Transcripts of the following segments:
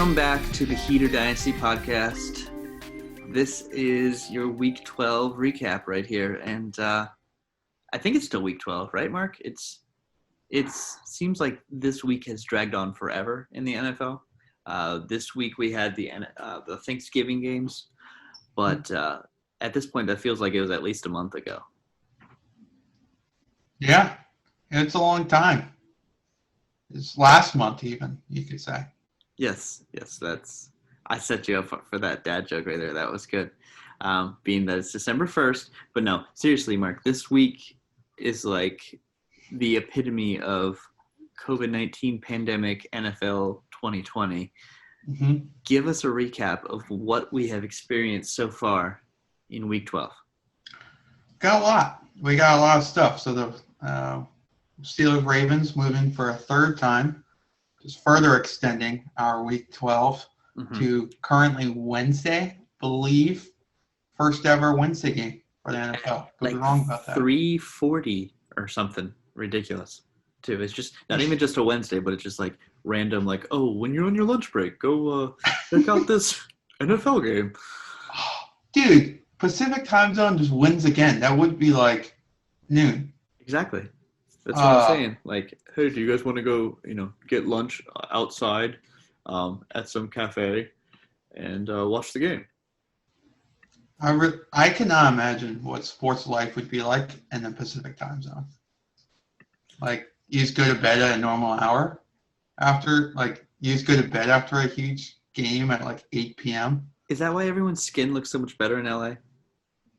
Welcome back to the Heater Dynasty podcast. This is your Week 12 recap right here, and I think it's still Week 12, right, Mark? It seems like this week has dragged on forever in the NFL. This week we had the Thanksgiving games, but at this point that feels like it was at least a month ago. Yeah, it's a long time. It's last month even, you could say. Yes, I set you up for that dad joke right there. That was good. Being that it's December 1st, but no, seriously, Mark, this week is like the epitome of COVID-19 pandemic NFL 2020. Mm-hmm. Give us a recap of what we have experienced so far in Week 12. Got a lot. We got a lot of stuff. So the Steelers-Ravens moving for a third time, just further extending our Week 12 to currently Wednesday, believe, first ever Wednesday game for the NFL. Could be wrong about that. 3:40 or something ridiculous, too. It's just not even just a Wednesday, but it's just like random, like, oh, when you're on your lunch break, go check out this NFL game. Dude, Pacific time zone just wins again. That would be like noon. Exactly. That's what I'm saying. Like, hey, do you guys want to go, get lunch outside at some cafe and watch the game? I cannot imagine what sports life would be like in the Pacific time zone. Like, you just go to bed at a normal hour you just go to bed after a huge game at like 8 p.m. Is that why everyone's skin looks so much better in LA?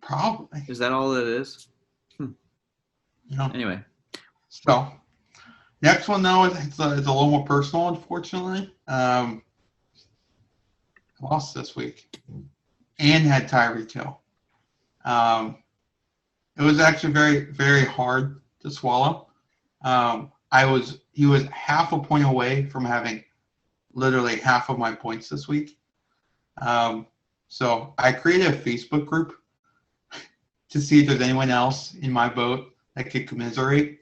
Probably. Is that all it is? Yeah. Anyway. So, next one, though, it's a little more personal, unfortunately. I lost this week and had Tyreek Hill. It was actually very, very hard to swallow. He was half a point away from having literally half of my points this week. So I created a Facebook group to see if there's anyone else in my boat that could commiserate.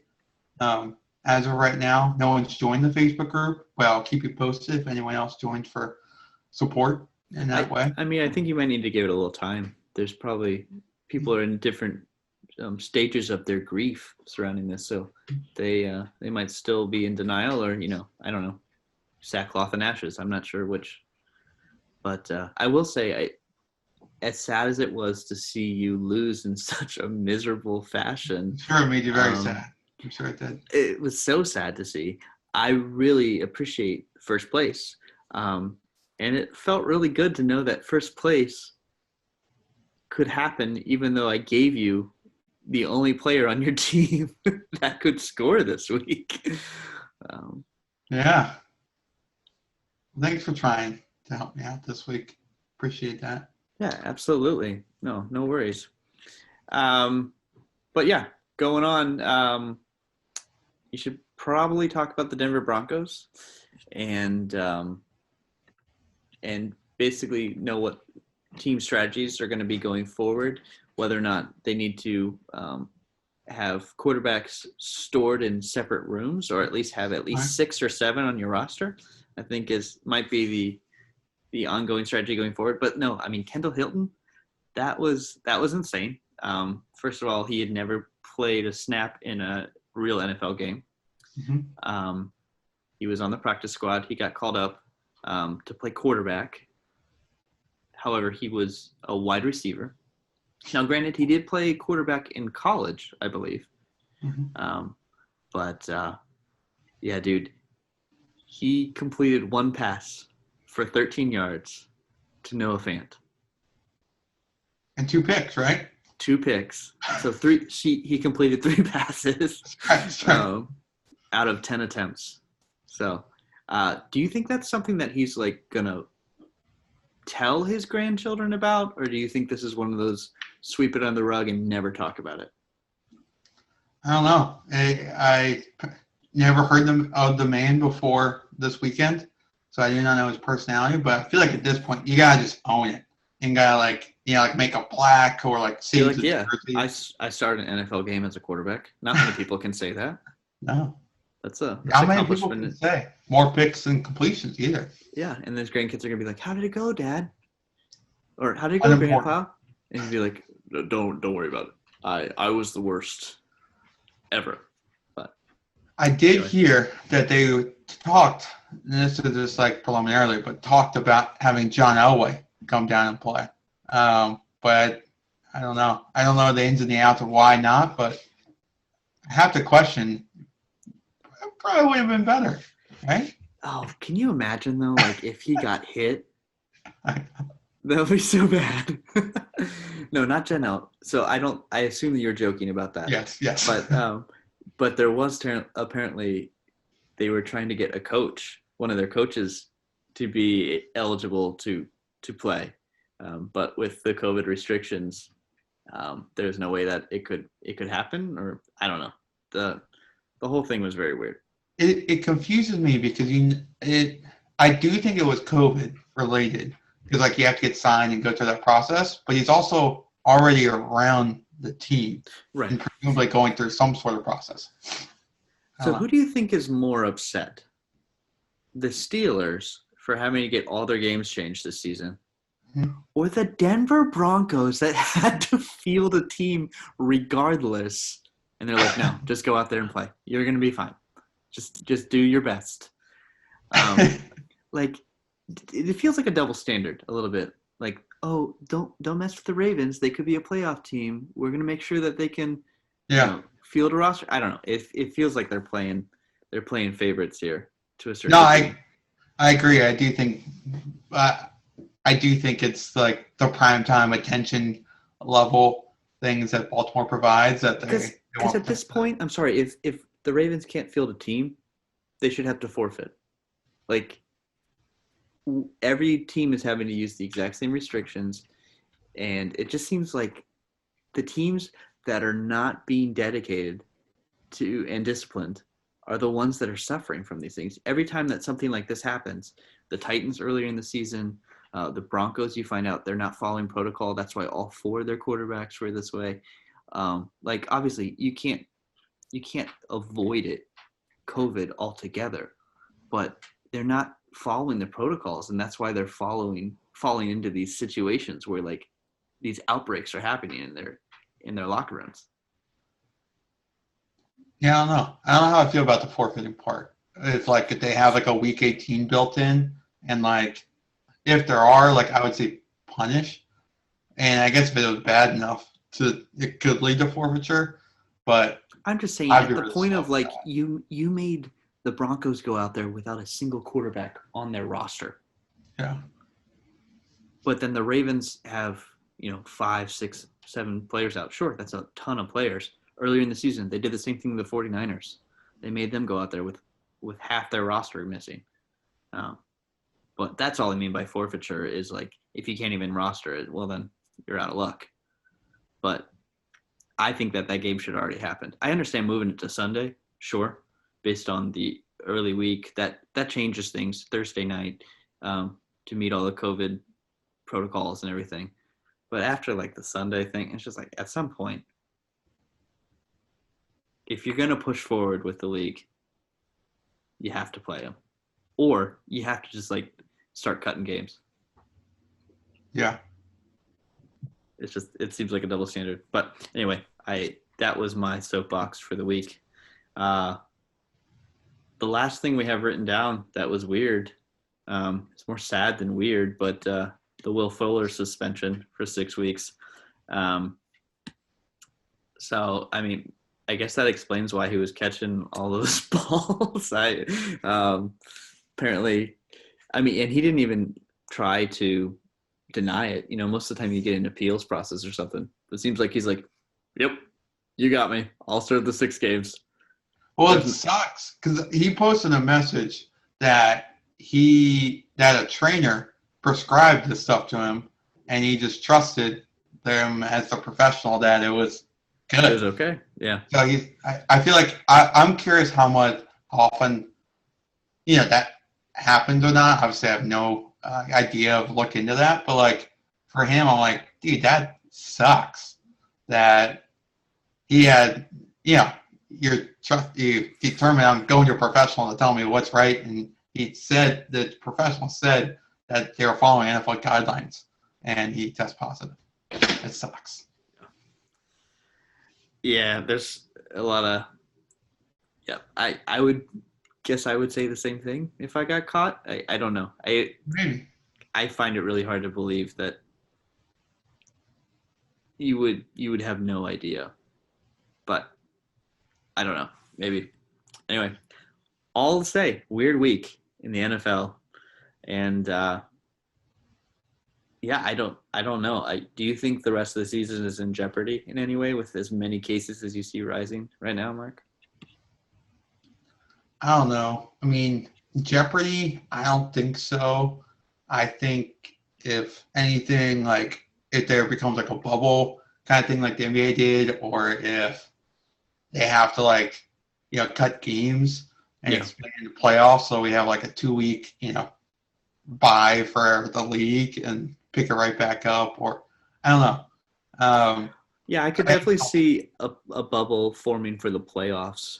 As of right now, no one's joined the Facebook group, but I'll keep you posted if anyone else joins for support in that way. I mean, I think you might need to give it a little time. There's probably people are in different stages of their grief surrounding this, so they might still be in denial, or I don't know, sackcloth and ashes. I'm not sure which, but I will say, as sad as it was to see you lose in such a miserable fashion, Sure, it made you very sad. I'm sure it did. It was so sad to see. I really appreciate first place, and it felt really good to know that first place could happen, even though I gave you the only player on your team that could score this week. Yeah. Thanks for trying to help me out this week. Appreciate that. Yeah, absolutely. No worries. But yeah, going on, you should probably talk about the Denver Broncos and basically know what team strategies are going to be going forward, whether or not they need to have quarterbacks stored in separate rooms, or at least have at least 6 or 7 on your roster, I think might be the ongoing strategy going forward. But no, I mean, Kendall Hilton, that was insane. First of all, he had never played a snap in a real NFL game. Mm-hmm. He was on the practice squad. He got called up to play quarterback. However, he was a wide receiver. Now, granted, he did play quarterback in college, I believe. Mm-hmm. But yeah, dude, he completed one pass for 13 yards to Noah Fant. And 2 picks, right? 2 picks. So he completed 3 passes out of 10 attempts. So do you think that's something that he's like going to tell his grandchildren about, or do you think this is one of those sweep it under the rug and never talk about it? I don't know. I never heard of the man before this weekend, so I do not know his personality, but I feel like at this point you gotta just own it and gotta make a plaque or save the jersey. I started an NFL game as a quarterback. Not many people can say that. No. That's an How many people can say more picks than completions either? Yeah, and his grandkids are gonna be like, "How did it go, Dad?" Or "How did it go, Unimportant. Grandpa?" And he'd be like, Don't worry about it. I was the worst ever." But I did anyway. hear that they talked, and this is just like preliminarily, but talked about having John Elway come down and play. But I don't know. I don't know the ins and the outs of why not, but I have to question. It probably would have been better, right? Oh, can you imagine though? Like if he got hit, that would be so bad. No, not Janelle. So I assume that you're joking about that. Yes. But there was apparently they were trying to get a coach, one of their coaches, to be eligible to play. But with the COVID restrictions, there's no way that it could happen, or I don't know. The whole thing was very weird. It confuses me because I do think it was COVID related because like you have to get signed and go through that process, but he's also already around the team, right? And presumably going through some sort of process. So who do you think is more upset? The Steelers for having to get all their games changed this season, or the Denver Broncos that had to field a team regardless, and they're like, "No, just go out there and play. You're gonna be fine. Just do your best." Like it feels like a double standard a little bit. Like, oh, don't mess with the Ravens. They could be a playoff team. We're gonna make sure that they can, field a roster. I don't know. It feels like they're playing favorites here to a certain. No, degree. I agree. I do think it's like the primetime attention level things that Baltimore provides that because at this point, I'm sorry, if the Ravens can't field a team, they should have to forfeit. Like every team is having to use the exact same restrictions, and it just seems like the teams that are not being dedicated to and disciplined are the ones that are suffering from these things. Every time that something like this happens, the Titans earlier in the season, the Broncos, you find out they're not following protocol. That's why all four of their quarterbacks were this way. Like obviously you can't avoid it, COVID altogether, but they're not following the protocols, and that's why they're falling into these situations where like these outbreaks are happening in their locker rooms. Yeah, I don't know. I don't know how I feel about the forfeiting part. It's like if they have like a week 18 built in, and like if there are, like I would say punish. And I guess if it was bad enough it could lead to forfeiture. But I'm just saying at the point of like you made the Broncos go out there without a single quarterback on their roster. Yeah. But then the Ravens have, 5, 6, 7 players out. Sure, that's a ton of players. Earlier in the season, they did the same thing to the 49ers. They made them go out there with half their roster missing. But that's all I mean by forfeiture is like if you can't even roster it, well then you're out of luck. But I think that game should already happened. I understand moving it to Sunday, sure, based on the early week. That changes things Thursday night to meet all the COVID protocols and everything. But after like the Sunday thing, it's just like at some point, if you're going to push forward with the league, you have to play them. Or you have to just like start cutting games. Yeah. It seems like a double standard. But anyway, that was my soapbox for the week. The last thing we have written down that was weird, it's more sad than weird, but the Will Fuller suspension for 6 weeks. So, I mean, I guess that explains why he was catching all those balls. Apparently, I mean, and he didn't even try to deny it. Most of the time you get an appeals process or something. It seems like he's like, "Yep, you got me. I'll serve the 6 games." Well, it sucks because he posted a message that a trainer prescribed this stuff to him, and he just trusted them as a professional that it was good. It was okay. Yeah. So I feel like I'm curious how often, that happens or not. Obviously, I have no idea of look into that, but like for him, I'm like, dude, that sucks. That he had, you determined I'm going to a professional to tell me what's right, and the professional said that they were following NFL guidelines, and he tested positive. It sucks. Yeah, there's a lot of yeah. I would guess I would say the same thing if I got caught. I don't know. Maybe. I find it really hard to believe that you would have no idea. But I don't know. Maybe. Anyway, all to say, weird week in the NFL, and yeah, I don't know. Do you think the rest of the season is in jeopardy in any way with as many cases as you see rising right now, Mark? I don't know. I mean, Jeopardy, I don't think so. I think if anything, like if there becomes like a bubble kind of thing like the NBA did, or if they have to like, cut games and expand the playoffs, so we have like a 2-week, bye for the league and pick it right back up, or I don't know. Yeah, I could definitely see a bubble forming for the playoffs.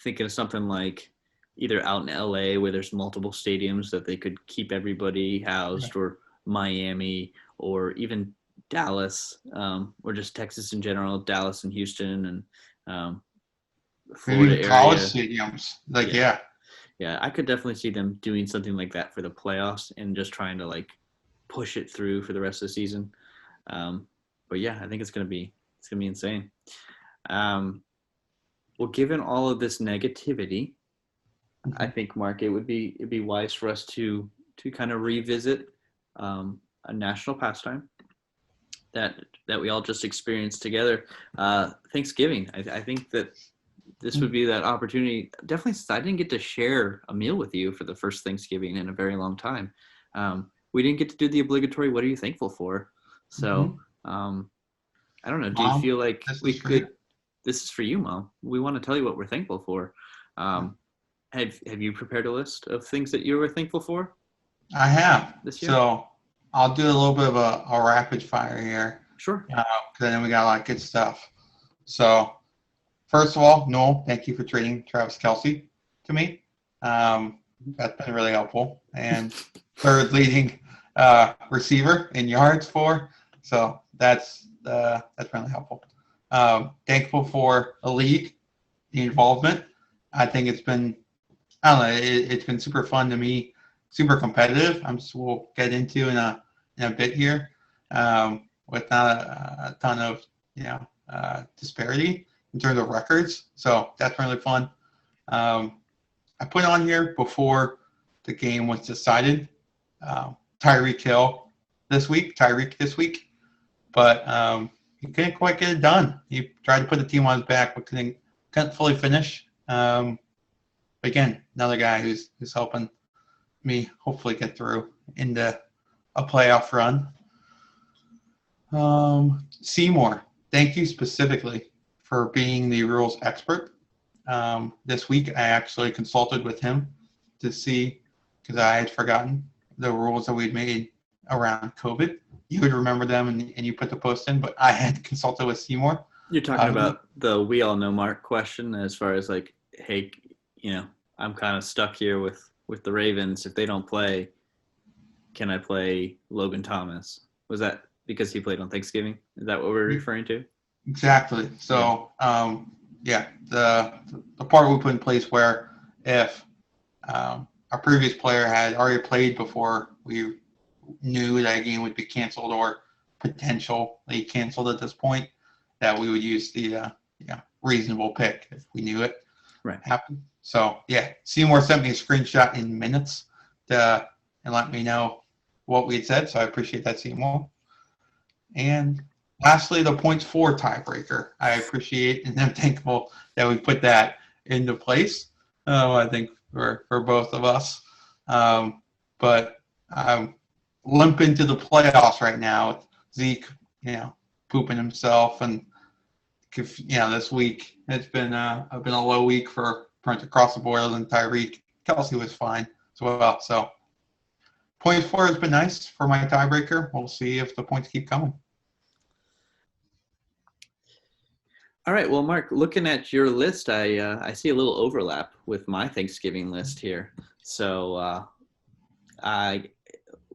Thinking of something like either out in LA where there's multiple stadiums that they could keep everybody housed, or Miami, or even Dallas, or just Texas in general, Dallas and Houston and Florida maybe college area. stadiums. Like, yeah. Yeah, I could definitely see them doing something like that for the playoffs and just trying to like push it through for the rest of the season. But yeah, I think it's gonna be insane. Well, given all of this negativity, I think, Mark, it'd be wise for us to kind of revisit a national pastime that we all just experienced together. Thanksgiving. I think that this would be that opportunity. Definitely, since I didn't get to share a meal with you for the first Thanksgiving in a very long time. We didn't get to do the obligatory "What are you thankful for?" So I don't know. Do you feel like we could? This is for you, Mom. We want to tell you what we're thankful for. Have you prepared a list of things that you were thankful for? I have. This year? So I'll do a little bit of a rapid fire here. Sure. Because I know we got a lot of good stuff. So first of all, Noel, thank you for trading Travis Kelce to me. That's been really helpful. And third leading receiver in yards for. So that's really helpful. Thankful for the league, the involvement. I think it's been, I don't know, it's been super fun to me, super competitive. We'll get into in a bit here, with not a ton of disparity in terms of records. So that's really fun. I put on here before the game was decided, Tyreek this week, but he couldn't quite get it done. He tried to put the team on his back, but couldn't fully finish. But again, another guy who's helping me hopefully get through into a playoff run. Seymour, thank you specifically for being the rules expert. This week, I actually consulted with him to see, because I had forgotten the rules that we'd made around COVID. You would remember them, and you put the post in, but I had consulted with Seymour. You're talking about the "we all know Mark" question, as far as like, hey, I'm kind of stuck here with the Ravens. If they don't play, can I play Logan Thomas? Was that because he played on Thanksgiving? Is that what we're referring to? Exactly. So, the part we put in place where if our previous player had already played before we knew that a game would be canceled or potentially canceled at this point, that we would use the reasonable pick if we knew it happened. So Seymour sent me a screenshot in minutes and let me know what we had said. So I appreciate that, Seymour. And lastly, the points for tiebreaker. I appreciate and I'm thankful that we put that into place. I think for both of us. But I'm limping to the playoffs right now with Zeke, pooping himself, and this week it's been a low week for points across the board. And Tyreek, Kelce was fine as well. So points for has been nice for my tiebreaker. We'll see if the points keep coming. All right. Well, Mark, looking at your list, I see a little overlap with my Thanksgiving list here. So I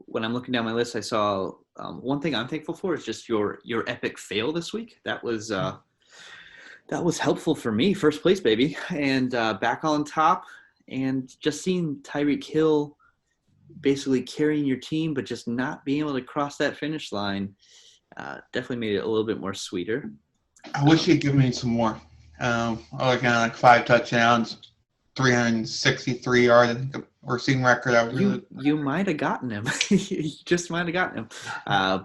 when I'm looking down my list, I saw one thing I'm thankful for is just your epic fail this week. That was helpful for me. First place, baby, and back on top, and just seeing Tyreek Hill basically carrying your team, but just not being able to cross that finish line definitely made it a little bit more sweeter. I wish you'd give me some more. Like 5 touchdowns, 363 yards. I think the receiving record. You might have gotten him. You just might have gotten him.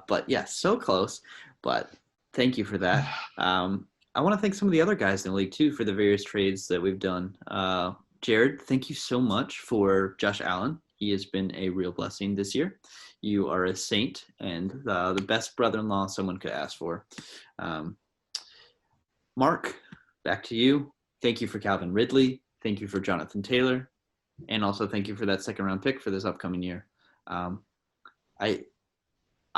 But yeah, so close. But thank you for that. I want to thank some of the other guys in the league too for the various trades that we've done. Jared, thank you so much for Josh Allen. He has been a real blessing this year. You are a saint and the best brother-in-law someone could ask for. Mark, back to you. Thank you for Calvin Ridley. Thank you for Jonathan Taylor. And also thank you for that second-round pick for this upcoming year. I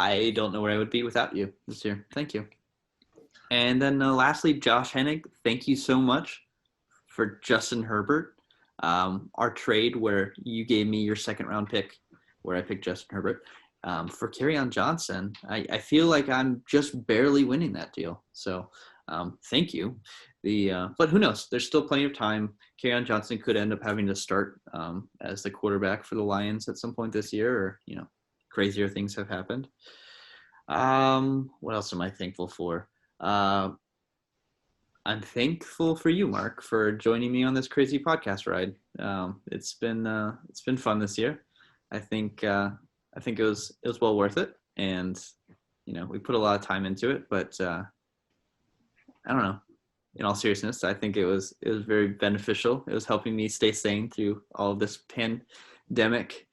don't know where I would be without you this year. Thank you. And then lastly, Josh Hennig, thank you so much for Justin Herbert. Our trade where you gave me your second-round pick, where I picked Justin Herbert, for Kerryon Johnson. I feel like I'm just barely winning that deal. So thank you. But who knows? There's still plenty of time. Kerryon Johnson could end up having to start as the quarterback for the Lions at some point this year, or crazier things have happened. What else am I thankful for? I'm thankful for you, Mark, for joining me on this crazy podcast ride. It's been fun this year. I think it was well worth it, and we put a lot of time into it. But I don't know. In all seriousness, I think it was very beneficial. It was helping me stay sane through all of this pandemic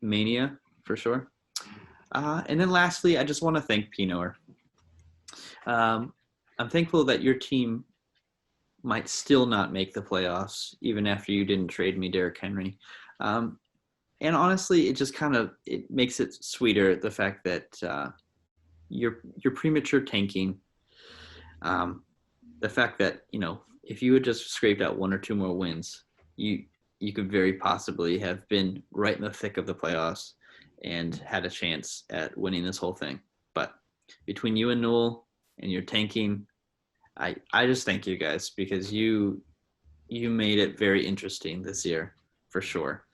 mania for sure. And then lastly, I just want to thank Pinor. I'm thankful that your team might still not make the playoffs, even after you didn't trade me Derrick Henry. And honestly, it just it makes it sweeter, the fact that your premature tanking, the fact that, if you had just scraped out 1 or 2 more wins, you could very possibly have been right in the thick of the playoffs and had a chance at winning this whole thing. But between you and Newell and your tanking, I just thank you guys, because you made it very interesting this year for sure.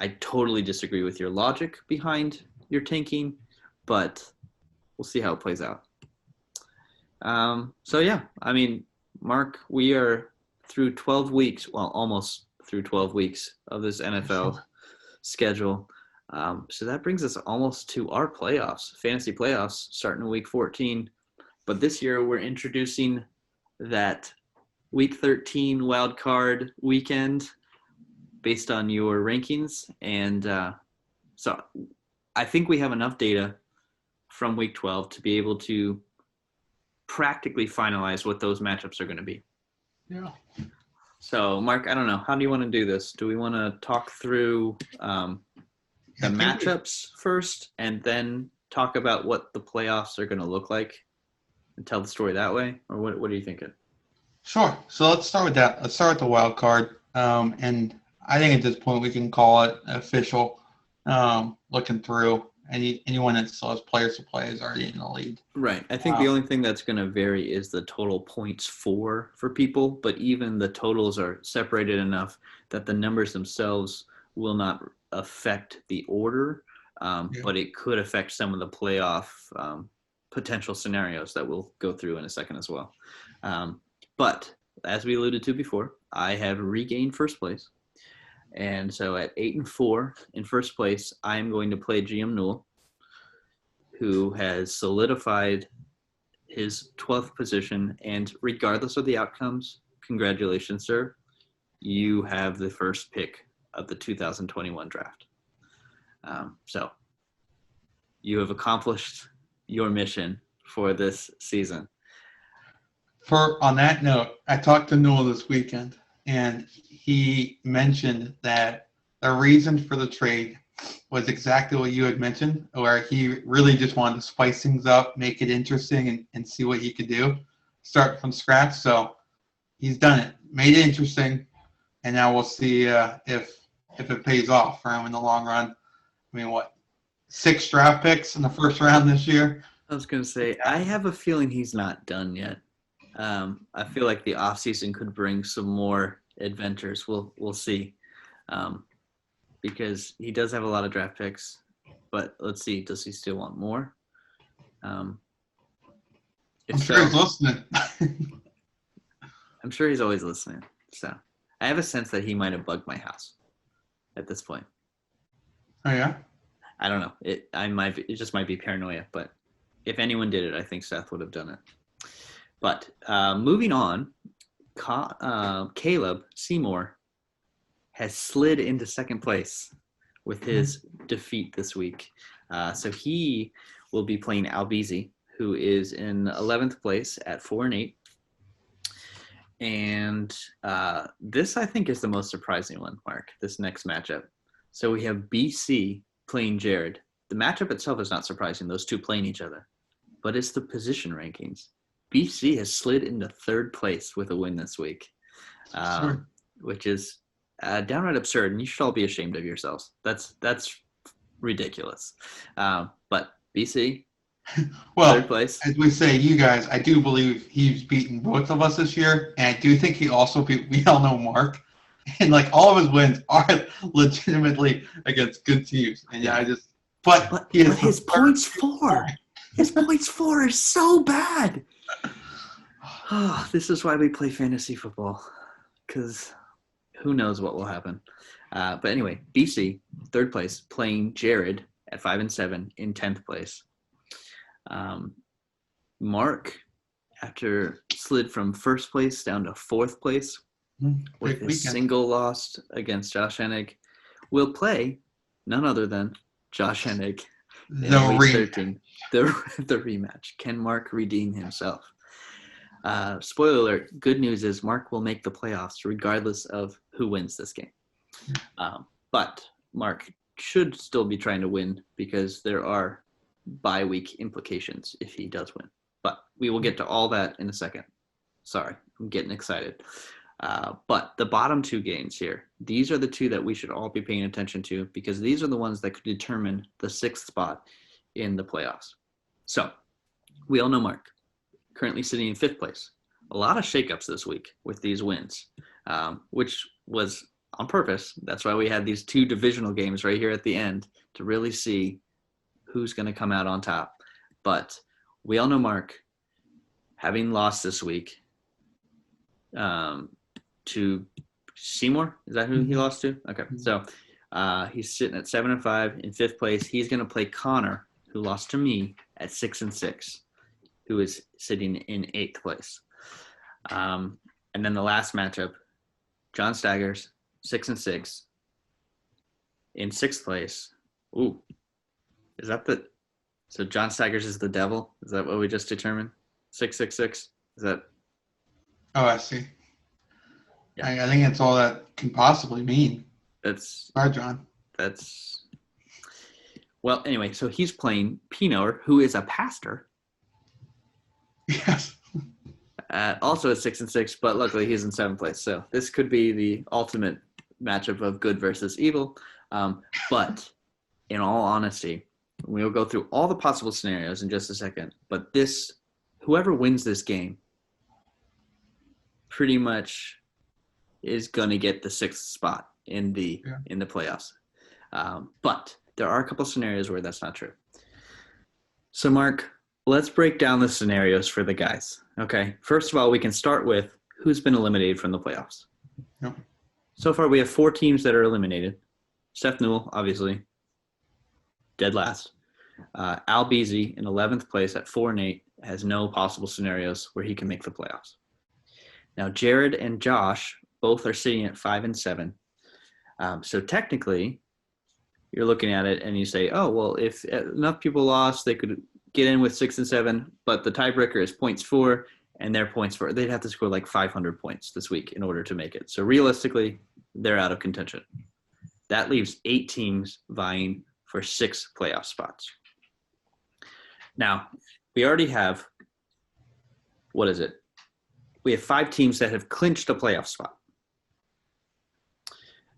I totally disagree with your logic behind your tanking, but we'll see how it plays out. So yeah, Mark, we are through 12 weeks, well, almost through 12 weeks of this NFL schedule. So that brings us almost to our playoffs, fantasy playoffs, starting in week 14. But this year we're introducing that week 13 wild card weekend based on your rankings. And so I think we have enough data from week 12 to be able to practically finalize what those matchups are going to be. Yeah. So, Mark, I don't know. How do you want to do this? Do we want to talk through the matchups first and then talk about what the playoffs are going to look like and tell the story that way? Or what are you thinking? Sure. So let's start with that. Let's start with the wild card. And I think at this point we can call it official. Looking through, anyone that still has players to play is already in the lead. Right. I think the only thing that's going to vary is the total points for people, but even the totals are separated enough that the numbers themselves will not affect the order, but it could affect some of the playoff potential scenarios that we'll go through in a second as well. But as we alluded to before, I have regained first place. And so at 8-4 in first place, I'm going to play GM Newell, who has solidified his 12th position. And regardless of the outcomes, congratulations, sir. You have the first pick of the 2021 draft. So you have accomplished your mission for this season. On that note, I talked to Newell this weekend, and he mentioned that the reason for the trade was exactly what you had mentioned, where he really just wanted to spice things up, make it interesting, and see what he could do, start from scratch. So he's done it, made it interesting, and now we'll see if it pays off for him in the long run. I mean, what, 6 draft picks in the first round this year? I was going to say, I have a feeling he's not done yet. I feel like the offseason could bring some more adventures. We'll see. Because he does have a lot of draft picks, but let's see, does he still want more? I'm sure he's listening. I'm sure he's always listening. So I have a sense that he might have bugged my house at this point. Oh yeah? I don't know. It just might be paranoia, but if anyone did it, I think Seth would have done it. But moving on, Caleb Seymour has slid into second place with his defeat this week. So he will be playing Albizi, who is in 11th place at 4-8. And this, I think, is the most surprising one, Mark, this next matchup. So we have BC playing Jared. The matchup itself is not surprising, those two playing each other. But it's the position rankings. BC has slid into 3rd place with a win this week, which is downright absurd, and you should all be ashamed of yourselves. That's ridiculous. But BC, well, 3rd place. As we say, you guys, I do believe he's beaten both of us this year, and I do think he also beat, we all know, Mark. And like all of his wins are legitimately against good teams. And but his points 4. His points 4 is so bad. Oh, this is why we play fantasy football, because who knows what will happen. But anyway, BC, 3rd place, playing Jared at 5-7 in 10th place. Mark, after slid from 1st place down to 4th place with a single loss against Josh Hennig, will play none other than Josh Hennig in Week 13. The rematch. Can Mark redeem himself? Spoiler alert, good news is Mark will make the playoffs regardless of who wins this game. But Mark should still be trying to win because there are bye week implications if he does win. But we will get to all that in a second. Sorry, I'm getting excited. But the bottom 2 games here, these are the 2 that we should all be paying attention to because these are the ones that could determine the 6th spot in the playoffs. So we all know Mark, currently sitting in 5th place. A lot of shakeups this week with these wins, which was on purpose. That's why we had these 2 divisional games right here at the end to really see who's going to come out on top. But we all know Mark, having lost this week to Seymour. Is that who he lost to? Okay. So he's sitting at 7-5 in 5th place. He's going to play Connor, who lost to me at 6-6, who is sitting in 8th place. And then the last matchup, John Staggers, 6-6 in 6th place. Ooh, is that so John Staggers is the devil? Is that what we just determined? 666? Is that? Oh, I see. Yeah. I think that's all that can possibly mean. Sorry, John. Well, anyway, so he's playing Pinor, who is a pastor. Yes. Also at 6-6, but luckily he's in 7th place. So this could be the ultimate matchup of good versus evil. But in all honesty, we'll go through all the possible scenarios in just a second. But whoever wins this game pretty much is going to get the 6th spot in the playoffs. But there are a couple scenarios where that's not true. So, Mark, let's break down the scenarios for the guys. Okay. First of all, we can start with who's been eliminated from the playoffs. Yep. So far, we have 4 teams that are eliminated. Seth Newell, obviously, dead last. Al Beasy in 11th place at 4-8 has no possible scenarios where he can make the playoffs. Now, Jared and Josh both are sitting at 5-7. So technically, you're looking at it and you say, oh, well, if enough people lost, they could get in with 6-7, but the tiebreaker is points 4 and their points 4. They'd have to score like 500 points this week in order to make it. So realistically, they're out of contention. That leaves 8 teams vying for 6 playoff spots. Now, we already have, what is it? We have 5 teams that have clinched a playoff spot.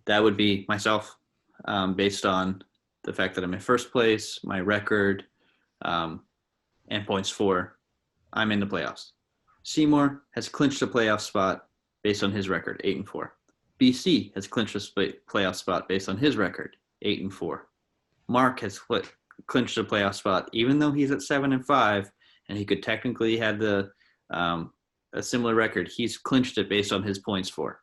That would be myself, based on the fact that I'm in first place, my record, and points for. I'm in the playoffs. Seymour has clinched a playoff spot based on his record, 8-4. BC has clinched a playoff spot based on his record, 8-4. Mark has clinched a playoff spot, even though he's at 7-5, and he could technically have a similar record. He's clinched it based on his points for.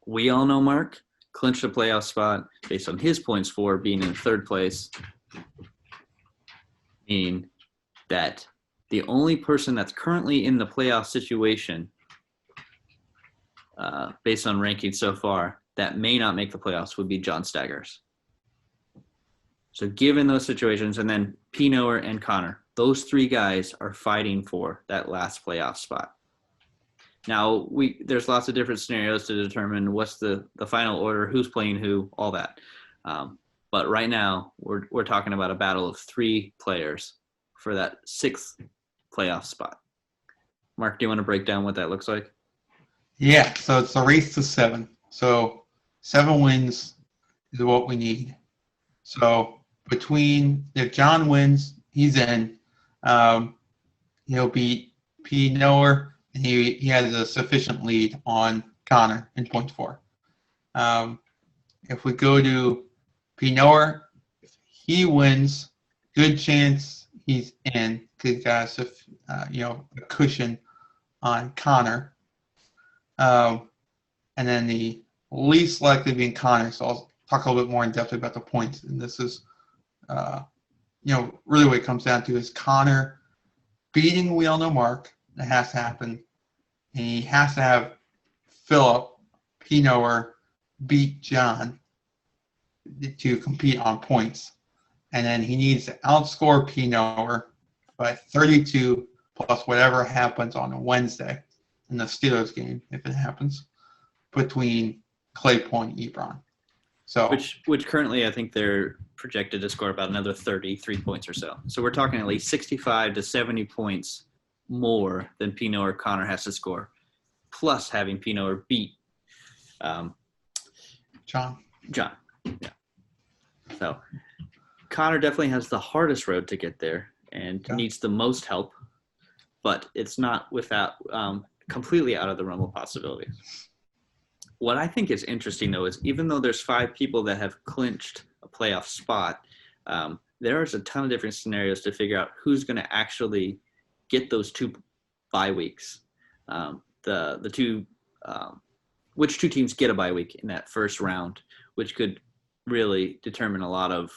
We all know Mark clinched a playoff spot based on his points for being in third place, meaning that the only person that's currently in the playoff situation, based on rankings so far, that may not make the playoffs would be John Staggers. So given those situations, and then Pinoer and Connor, those 3 guys are fighting for that last playoff spot. Now, there's lots of different scenarios to determine what's the final order, who's playing who, all that. But right now, we're talking about a battle of 3 players for that 6th playoff spot. Mark, do you want to break down what that looks like? Yeah, so it's a race to 7. So 7 wins is what we need. So if John wins, he's in. He'll beat P. Noer, and he has a sufficient lead on Connor in points for. If we go to P. Noer, if he wins, good chance he's in because he's got a cushion on Connor. And then the least likely being Connor. So I'll talk a little bit more in depth about the points. And this is, really what it comes down to is Connor beating We All Know Mark. That has to happen. And he has to have Philip Pinoer beat John to compete on points. And then he needs to outscore Pinoer by 32 plus whatever happens on Wednesday in the Steelers game, if it happens, between Claypoint and Ebron. So which currently I think they're projected to score about another 33 points or so. So we're talking at least 65 to 70 points more than Pino or Connor has to score, plus having Pino or beat John. Yeah. So Connor definitely has the hardest road to get there and needs the most help, but it's not without completely out of the realm of possibilities. What I think is interesting, though, is even though there's 5 people that have clinched a playoff spot, there is a ton of different scenarios to figure out who's going to actually get those 2 bye weeks. Which 2 teams get a bye week in that first round, which could really determine a lot of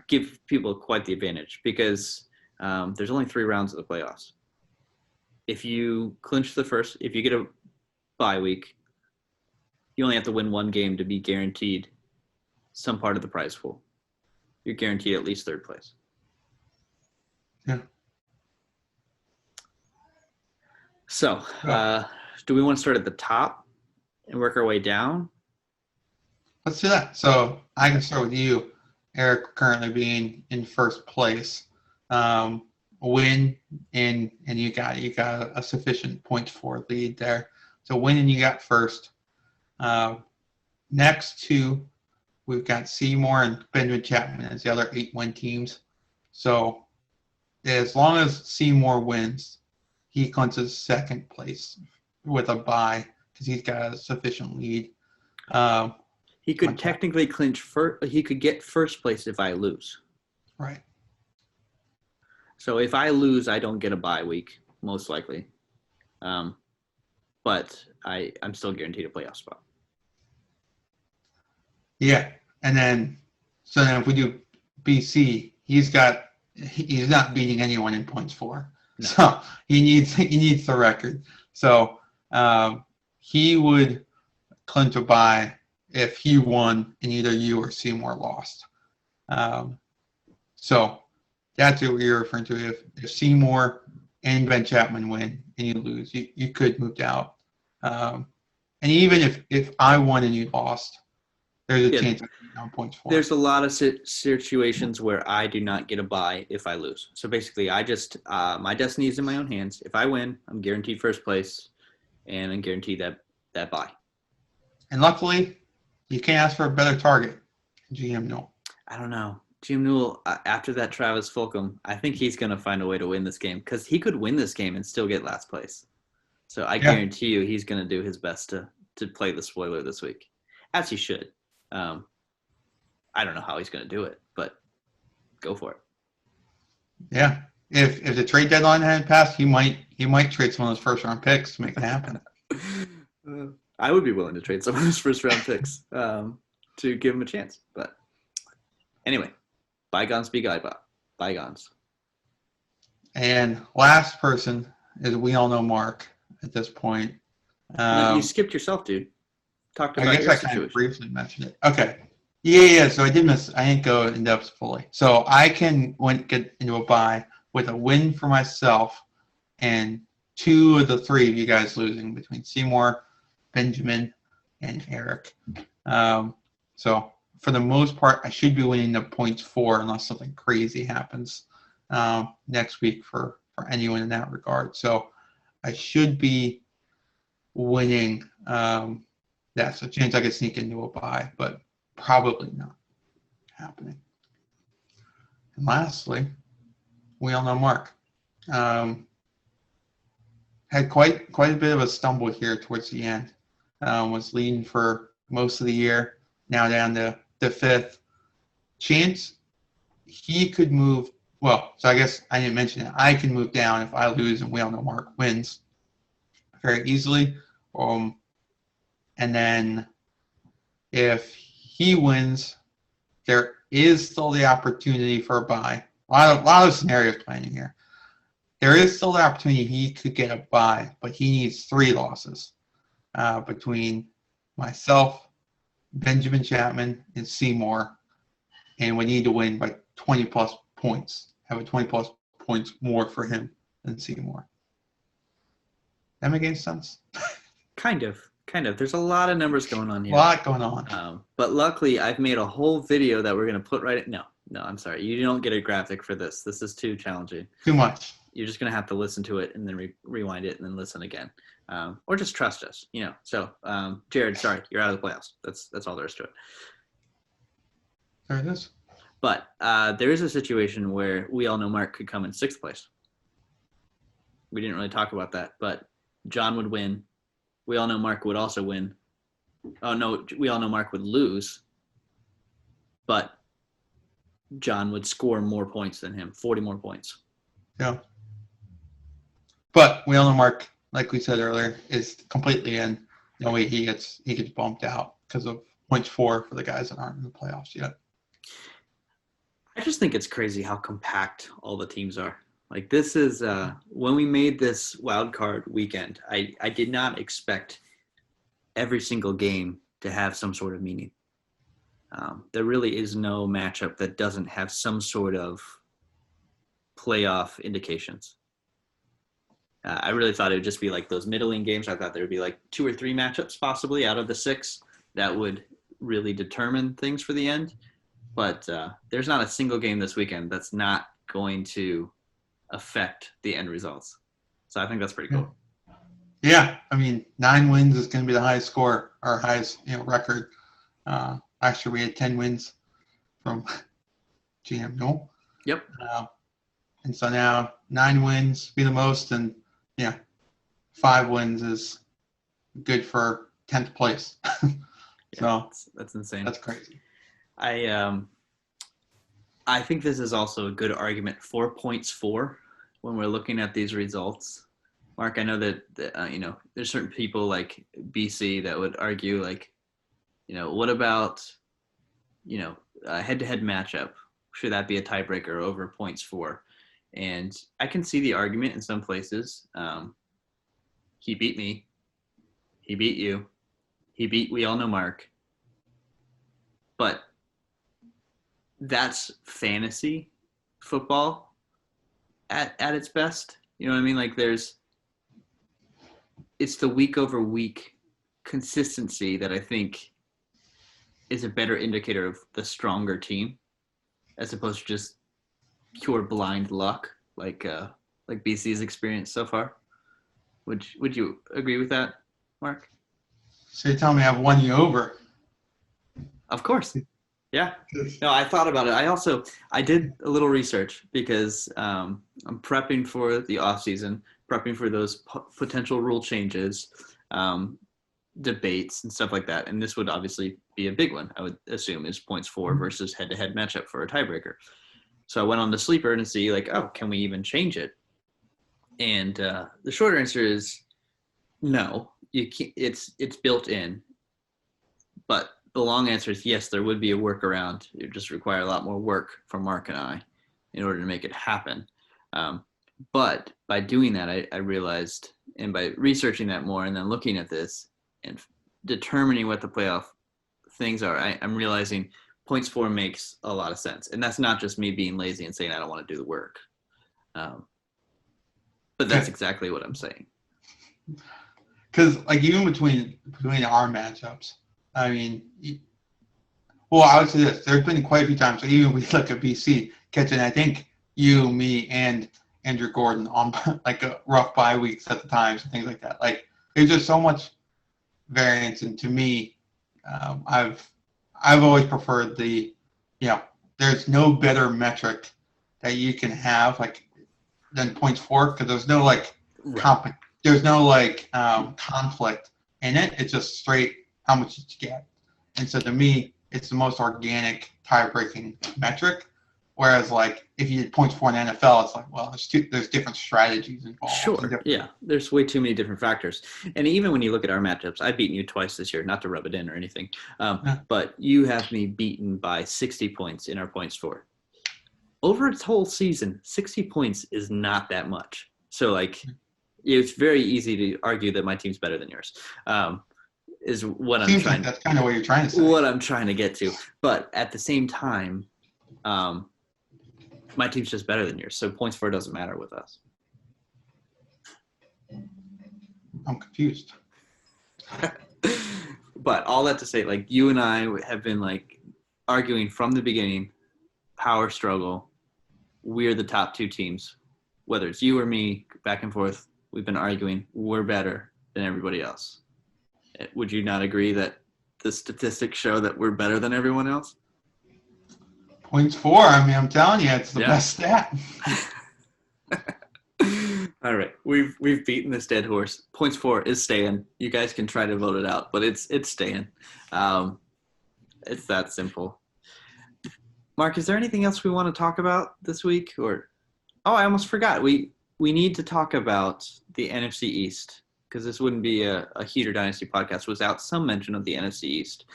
give people quite the advantage because there's only 3 rounds of the playoffs. If you clinch if you get a bye week, you only have to win 1 game to be guaranteed some part of the prize pool. You're guaranteed at least 3rd place. Yeah. So, do we want to start at the top and work our way down? Let's do that. So I can start with you, Eric, currently being in first place. Win and you got a sufficient points for lead there. So win and you got first. Next 2, we've got Seymour and Ben Chapman as the other 8-win teams. So as long as Seymour wins, he clinches 2nd place with a bye because he's got a sufficient lead. He could technically clinch first. He could get first place if I lose. Right. So if I lose, I don't get a bye week, most likely. But I'm still guaranteed a playoff spot. Yeah, and then if we do BC, he's not beating anyone in points for, no. So he needs the record. So he would clinch a bye if he won and either you or Seymour lost. So that's what you're referring to. If Seymour and Ben Chapman win and you lose, you could move out. And even if I won and you lost, there's a Yeah. chance I can be on points for. There's a lot of situations where I do not get a bye if I lose. So basically, I just my destiny is in my own hands. If I win, I'm guaranteed first place, and I'm guaranteed that bye. And luckily, you can't ask for a better target, GM Newell. I don't know. GM Newell, after that Travis Fulgham, I think he's going to find a way to win this game because he could win this game and still get last place. So I guarantee you he's going to do his best to play the spoiler this week, as he should. I don't know how he's going to do it, but go for it. Yeah. If the trade deadline hadn't passed, he might trade some of those first round picks to make it happen. I would be willing to trade some of his first round picks to give him a chance. But anyway, bygones be bygones. And last person is we all know Mark at this point. You skipped yourself, dude. Talked about your I situation. kind of briefly mentioned it. Okay. Yeah. So I didn't go in depth fully. So I can get into a bye with a win for myself and 2 of the 3 of you guys losing between Seymour, Benjamin, and Eric. So for the most part, I should be winning the points 4 unless something crazy happens next week for anyone in that regard. So I should be winning that. So chance I could sneak into a bye, but probably not happening. And lastly, we all know Mark. Had quite a bit of a stumble here towards the end. Was leading for most of the year, now down to 5th. Chance he could move. Well, so I guess I didn't mention it. I can move down if I lose, and we all know Mark wins very easily. And then if he wins, there is still the opportunity for a bye. A lot of scenario planning here. There is still the opportunity he could get a bye, but he needs 3 losses between myself, Benjamin Chapman, and Seymour, and we need to win by 20 plus points. Have a 20 plus points more for him than Seymour. That make any sense? Kind of. There's a lot of numbers going on here. A lot going on. But luckily, I've made a whole video that we're going to put right at. No, I'm sorry. You don't get a graphic for this. This is too challenging. Too much. You're just going to have to listen to it and then rewind it and then listen again. Or just trust us, So, Jared, sorry, you're out of the playoffs. That's all there is to it. There it is. But there is a situation where we all know Mark could come in 6th place. We didn't really talk about that, but John would win. We all know Mark would also win. Oh, no, we all know Mark would lose. But John would score more points than him, 40 more points. Yeah. But we all know Mark, like we said earlier, is completely in. No way he gets bumped out because of points 4 for the guys that aren't in the playoffs yet. I just think it's crazy how compact all the teams are. Like this is when we made this wild card weekend, I did not expect every single game to have some sort of meaning. There really is no matchup that doesn't have some sort of playoff indications. I really thought it would just be like those middling games. I thought there would be like 2 or 3 matchups possibly out of the 6 that would really determine things for the end. But there's not a single game this weekend that's not going to affect the end results. So I think that's pretty cool. Yeah, I mean, 9 wins is going to be the highest score, our highest record. Actually, we had 10 wins from GM Newell. Yep. And so now 9 wins be the most, and 5 wins is good for 10th place. So that's insane. That's crazy. I think this is also a good argument for points 4 when we're looking at these results. Mark, I know that there's certain people like BC that would argue like, what about a head-to-head matchup? Should that be a tiebreaker over points 4? And I can see the argument in some places. He beat me. He beat you. We all know Mark. But that's fantasy football at its best. You know what I mean? Like it's the week over week consistency that I think is a better indicator of the stronger team as opposed to just pure blind luck like BC's experience so far. Would you agree with that, Mark? So you're telling me I've won you over? Of course. Yeah. No, I thought about it. I did a little research because I'm prepping for the off season, prepping for those potential rule changes, debates and stuff like that. And this would obviously be a big one, I would assume, is points for versus head-to-head matchup for a tiebreaker. So I went on the sleeper to see like, oh, can we even change it? And the short answer is no. You can't, it's built in. But the long answer is yes, there would be a workaround. It would just require a lot more work from Mark and I in order to make it happen. But by doing that, I realized, and by researching that more and then looking at this and determining what the playoff things are, I'm realizing points for makes a lot of sense. And that's not just me being lazy and saying I don't want to do the work. But that's exactly what I'm saying. Because like even between our matchups, I mean, well, I would say this: there's been quite a few times. So even we look at BC catching, I think you, me, and Andrew Gordon on like a rough bye weeks at the times and things like that. Like there's just so much variance, and to me, I've always preferred the, there's no better metric that you can have than points for, because there's no there's no conflict in it. It's just straight how much did you get. And so to me, it's the most organic tie-breaking metric. Whereas if you did points for in NFL, it's like, well, there's different strategies involved. Sure. Yeah. There's way too many different factors. And even when you look at our matchups, I've beaten you twice this year, not to rub it in or anything. But you have me beaten by 60 points in our points for. Over its whole season, 60 points is not that much. So it's very easy to argue that my team's better than yours. Is what I'm trying. That's kind of what you're trying to say. What I'm trying to get to. But at the same time, my team's just better than yours, so points for doesn't matter with us. I'm confused. But all that to say, you and I have been arguing from the beginning, power struggle. We're the top two teams. Whether it's you or me, back and forth, we've been arguing. We're better than everybody else. Would you not agree that the statistics show that we're better than everyone else? Points for, I mean, I'm telling you, it's the best stat. All right. We've beaten this dead horse. Points for is staying. You guys can try to vote it out, but it's staying. It's that simple. Mark, is there anything else we want to talk about this week? I almost forgot. We need to talk about the NFC East, because this wouldn't be a Heater Dynasty podcast without some mention of the NFC East.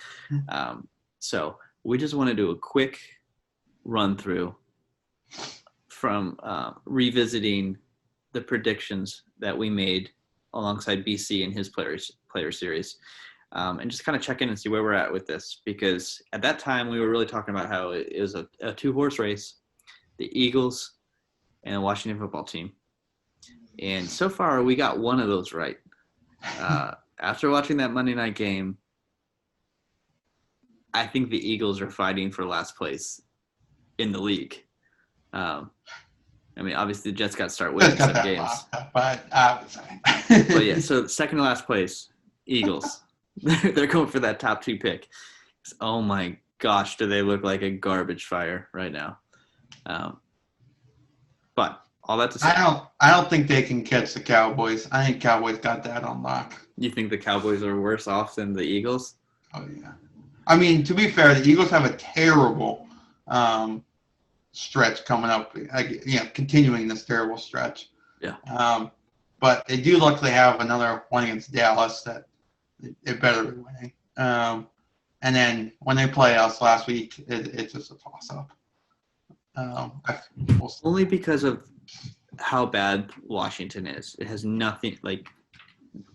So we just want to do a quick run through from revisiting the predictions that we made alongside BC and his player series, and just kind of check in and see where we're at with this, because at that time we were really talking about how it is a two-horse race, the Eagles and the Washington football team. And so far we got one of those right. After watching that Monday night game, I think the Eagles are fighting for last place in the league. Obviously the Jets got to start winning some games. But yeah, so second to last place, Eagles. They're going for that top two pick. Oh my gosh, do they look like a garbage fire right now? But all that to say, I don't think they can catch the Cowboys. I think Cowboys got that on lock. You think the Cowboys are worse off than the Eagles? Oh yeah. I mean, to be fair, the Eagles have a terrible stretch coming up. Continuing this terrible stretch. Yeah. But they do luckily have another one against Dallas that they better be winning. And then when they play us last week, it's just a toss-up. Only because of how bad Washington is. It has nothing,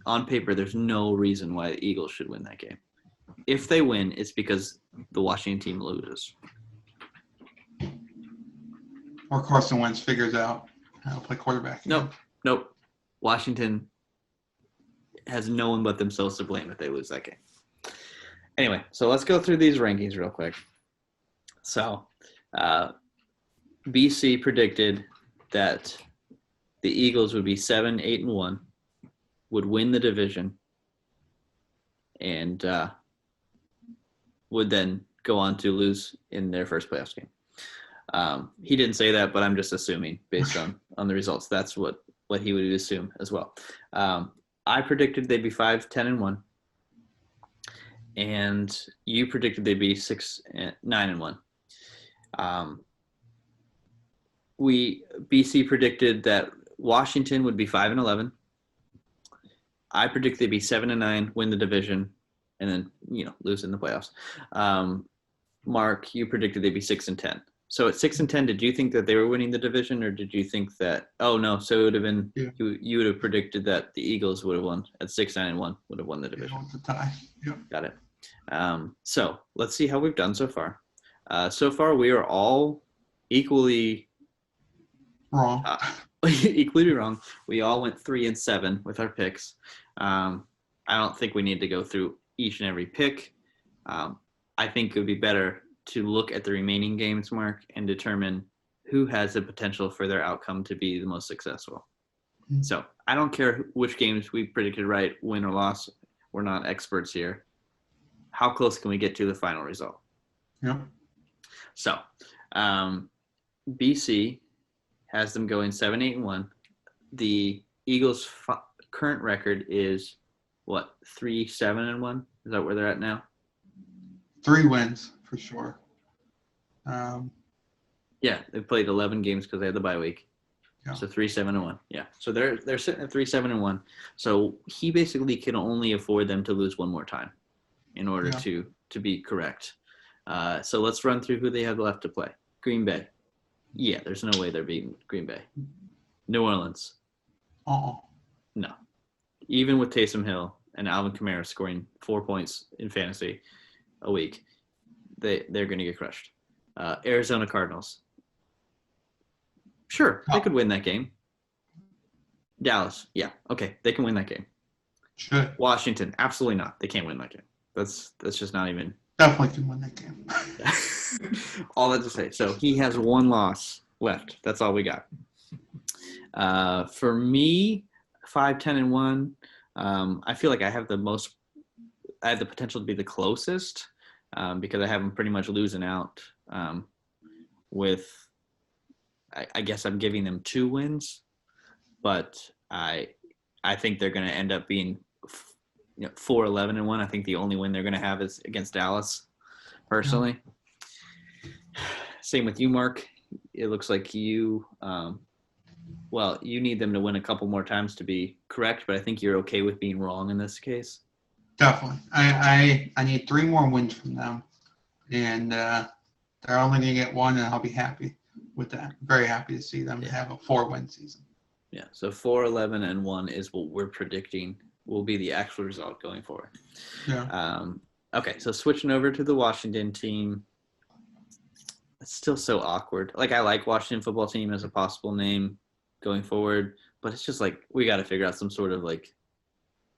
on paper, there's no reason why the Eagles should win that game. If they win, it's because the Washington team loses. Or Carson Wentz figures out how to play quarterback. Nope. Washington has no one but themselves to blame if they lose that game. Anyway, so let's go through these rankings real quick. So, BC predicted that the Eagles would be 7-8-1, would win the division, and would then go on to lose in their first playoffs game. He didn't say that, but I'm just assuming based on the results. That's what he would assume as well. I predicted they'd be 5-10-1, and you predicted they'd be 6-9-1. BC predicted that Washington would be 5-11. I predicted they'd be 7-9, win the division, and then lose in the playoffs. Mark, you predicted they'd be 6-10. So at 6-10, did you think that they were winning the division, or did you think that? Oh no, so it would have been you would have predicted that the Eagles would have won at 6-9-1, would have won the division. It's a tie. Yep. Got it. So let's see how we've done so far. So far, we are all equally wrong. Equally wrong. We all went 3-7 with our picks. I don't think we need to go through each and every pick. I think it would be better to look at the remaining games, Mark, and determine who has the potential for their outcome to be the most successful. Mm-hmm. So I don't care which games we predicted right, win or loss. We're not experts here. How close can we get to the final result? Yep. So BC has them going 7-8-1. The Eagles' current record is what, 3-7-1? Is that where they're at now? 3 wins for sure. Yeah, they played 11 games because they had the bye week. Yeah. So 3-7-1. Yeah. So they're sitting at 3-7-1. So he basically can only afford them to lose one more time in order to be correct. So let's run through who they have left to play. Green Bay. Yeah, there's no way they're beating Green Bay. New Orleans. Oh. No. Even with Taysom Hill and Alvin Kamara scoring 4 points in fantasy a week, they're going to get crushed. Arizona Cardinals. Sure, they could win that game. Dallas. Yeah, okay, they can win that game. Should. Washington. Absolutely not. They can't win that game. That's just not even. Definitely can win that game. All that to say. So he has 1 loss left. That's all we got. For me, 5-10-1. I feel like I have the potential to be the closest because I have them pretty much losing out with. I guess I'm giving them 2 wins, but I think they're going to end up being 4-11-1. I think the only win they're going to have is against Dallas, personally. Yeah. Same with you, Mark. It looks like you need them to win a couple more times to be correct, but I think you're okay with being wrong in this case. Definitely. I need 3 more wins from them, and they're only going to get 1, and I'll be happy with that. Very happy to see them have a 4-win season. Yeah, so 4-11-1 is what we're predicting will be the actual result going forward. Yeah. Okay, so switching over to the Washington team. It's still so awkward. Like, I like Washington football team as a possible name going forward, but it's just like we got to figure out some sort of like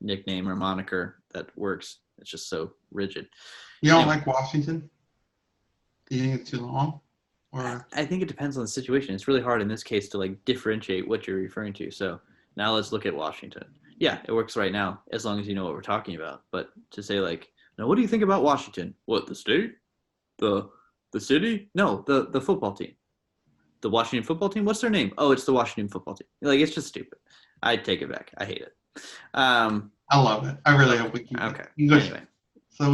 nickname or moniker that works. It's just so rigid. You don't like Washington? Do you think it's too long? Or I think it depends on the situation. It's really hard in this case to like differentiate what you're referring to. So now let's look at Washington. Yeah, it works right now as long as you know what we're talking about. But to say like, now what do you think about Washington? What, the state? The city? No, the football team. The Washington football team? What's their name? Oh, it's the Washington football team. Like, it's just stupid. I take it back. I hate it. I love it. I really hope we keep it. Anyway. So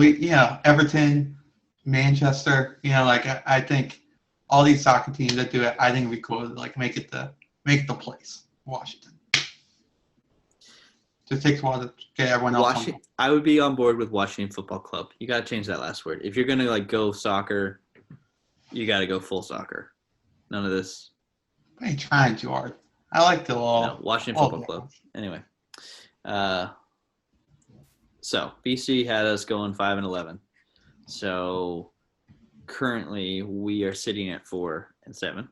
Everton, Manchester, I think all these soccer teams that do it, I think it'd be cool to like make it the place. Washington. Just takes a while to get everyone else on. I would be on board with Washington Football Club. You got to change that last word. If you're going to like go soccer, you got to go full soccer. None of this. I ain't trying too hard. I like the Washington Football Club. Anyway. So BC had us going 5-11. So currently we are sitting at 4-7.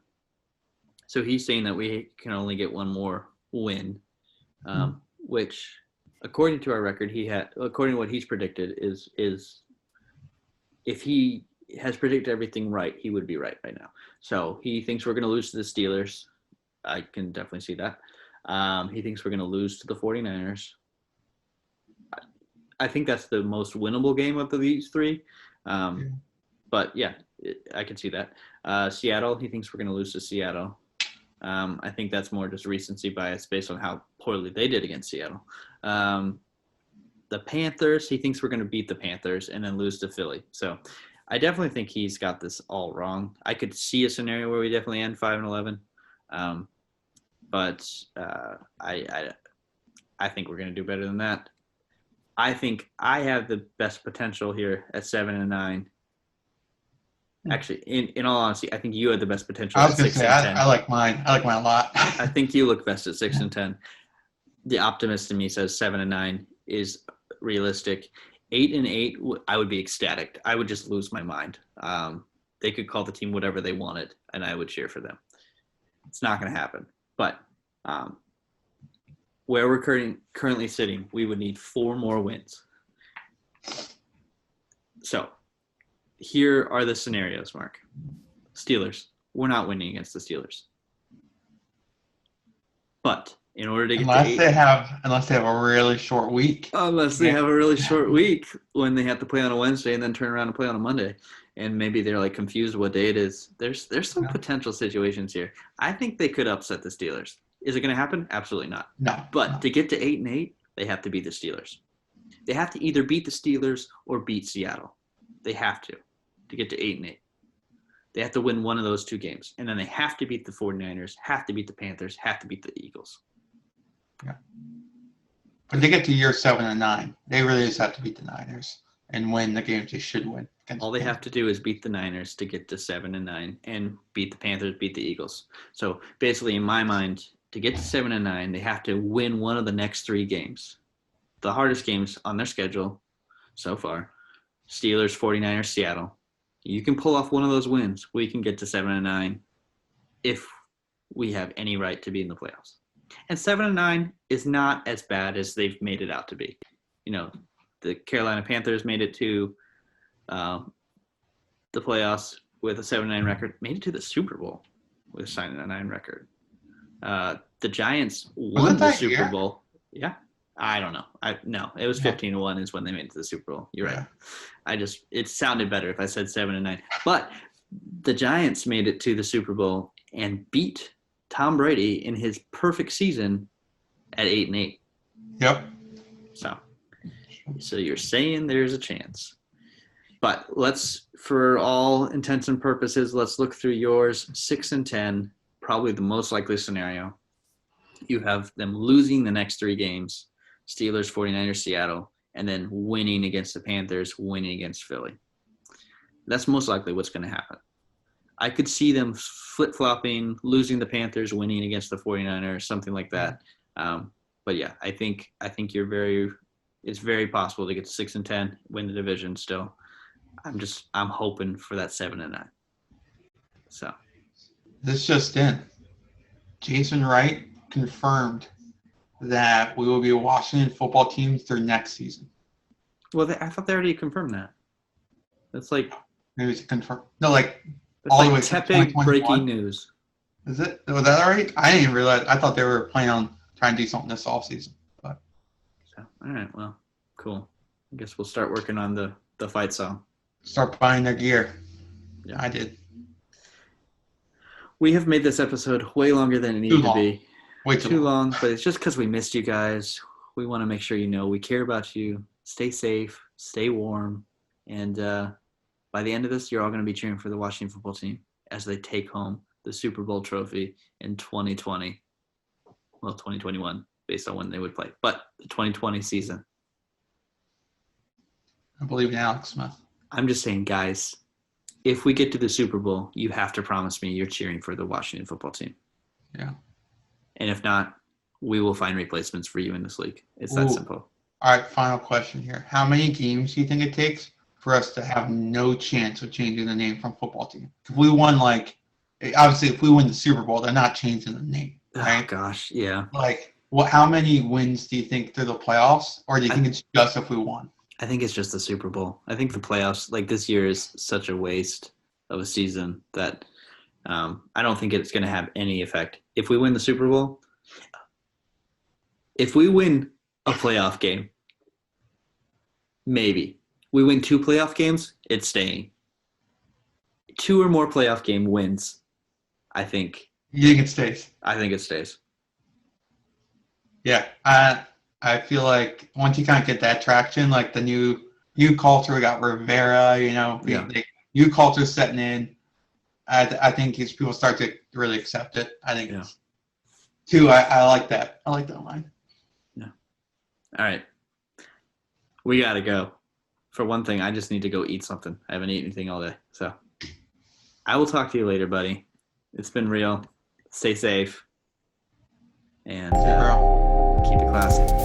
So he's saying that we can only get 1 more win, which according to our record, according to what he's predicted is if he has predicted everything right, he would be right now. So he thinks we're going to lose to the Steelers. I can definitely see that. He thinks we're going to lose to the 49ers. I think that's the most winnable game of these three. But yeah, I can see that. Seattle, he thinks we're going to lose to Seattle. I think that's more just recency bias based on how poorly they did against Seattle. The Panthers, he thinks we're going to beat the Panthers and then lose to Philly. So I definitely think he's got this all wrong. I could see a scenario where we definitely end 5-11. But I think we're going to do better than that. I think I have the best potential here at 7-9. Actually, in all honesty, I think you had the best potential I was at going to 6 say, and 10. I like mine. I like mine a lot. I think you look best at 6 and 10. The optimist in me says 7-9 is realistic. 8-8, I would be ecstatic. I would just lose my mind. They could call the team whatever they wanted, and I would cheer for them. It's not going to happen. But where we're currently sitting, we would need 4 more wins. So here are the scenarios, Mark. Steelers. We're not winning against the Steelers. But in order to get unless to 8, unless they have a really short week. Unless they have a really short week when they have to play on a Wednesday and then turn around and play on a Monday. And maybe they're like confused what day it is. There's some potential situations here. I think they could upset the Steelers. Is it going to happen? Absolutely not. No. But to get to 8-8, they have to beat the Steelers. They have to either beat the Steelers or beat Seattle. They have to get to 8-8. They have to win one of those 2 games. And then they have to beat the 49ers, have to beat the Panthers, have to beat the Eagles. Yeah. But to get to year 7 and 9, they really just have to beat the Niners and win the games they should win. All they have to do is beat the Niners to get to 7 and 9 and beat the Panthers, beat the Eagles. So basically, in my mind, to get to 7 and 9, they have to win one of the next 3 games. The hardest games on their schedule so far, Steelers, 49ers, Seattle. You can pull off one of those wins. We can get to 7 and 9 if we have any right to be in the playoffs. And 7 and 9 is not as bad as they've made it out to be. You know, the Carolina Panthers made it to the playoffs with a 7-9 record, made it to the Super Bowl with a 7-9 record. The Giants won the Super Bowl. Yeah. I don't know. No, it was 15-1 is when they made it to the Super Bowl. You're right. It sounded better if I said 7 and 9. But the Giants made it to the Super Bowl and beat Tom Brady in his perfect season at 8-8. Yep. So you're saying there's a chance. But for all intents and purposes, let's look through yours. 6 and 10, probably the most likely scenario. You have them losing the next 3 games. Steelers, 49ers, Seattle, and then winning against the Panthers, winning against Philly. That's most likely what's going to happen. I could see them flip-flopping, losing the Panthers, winning against the 49ers, something like that. But yeah, I think it's very possible to get to 6 and 10, win the division still. I'm hoping for that 7 and 9. So this just in. Jason Wright confirmed that we will be a Washington football team through next season. Well, I thought they already confirmed that. That's like maybe it's confirmed. No, like all the way tepid breaking news. Is it? Was that all right? I didn't even realize. I thought they were planning on trying to do something this offseason. But all right, well, cool. I guess we'll start working on the fight song. Start buying their gear. Yeah, I did. We have made this episode way longer than it needed to be. Way too long, but it's just because we missed you guys. We want to make sure you know we care about you. Stay safe, stay warm, and by the end of this, you're all going to be cheering for the Washington football team as they take home the Super Bowl trophy in 2020. Well, 2021, based on when they would play, but the 2020 season. I believe in Alex Smith. I'm just saying, guys, if we get to the Super Bowl, you have to promise me you're cheering for the Washington football team. Yeah. And if not, we will find replacements for you in this league. It's that simple. All right, final question here. How many games do you think it takes for us to have no chance of changing the name from football team? If we won, obviously, if we win the Super Bowl, they're not changing the name, right? Oh, gosh, yeah. How many wins do you think through the playoffs, or do you think it's just if we won? I think it's just the Super Bowl. I think the playoffs, like this year, is such a waste of a season that I don't think it's going to have any effect. If we win the Super Bowl, if we win a playoff game, maybe. We win 2 playoff games, it's staying. 2 or more playoff game wins, I think. You think it stays? I think it stays. Yeah, I feel like once you kind of get that traction, like the new culture, we got Rivera, Yeah. new culture setting in. I think as people start to really accept it, I think it's two. I like that. I like that line. Yeah. All right. We got to go. For one thing, I just need to go eat something. I haven't eaten anything all day. So I will talk to you later, buddy. It's been real. Stay safe. And See you, bro. keep it classy.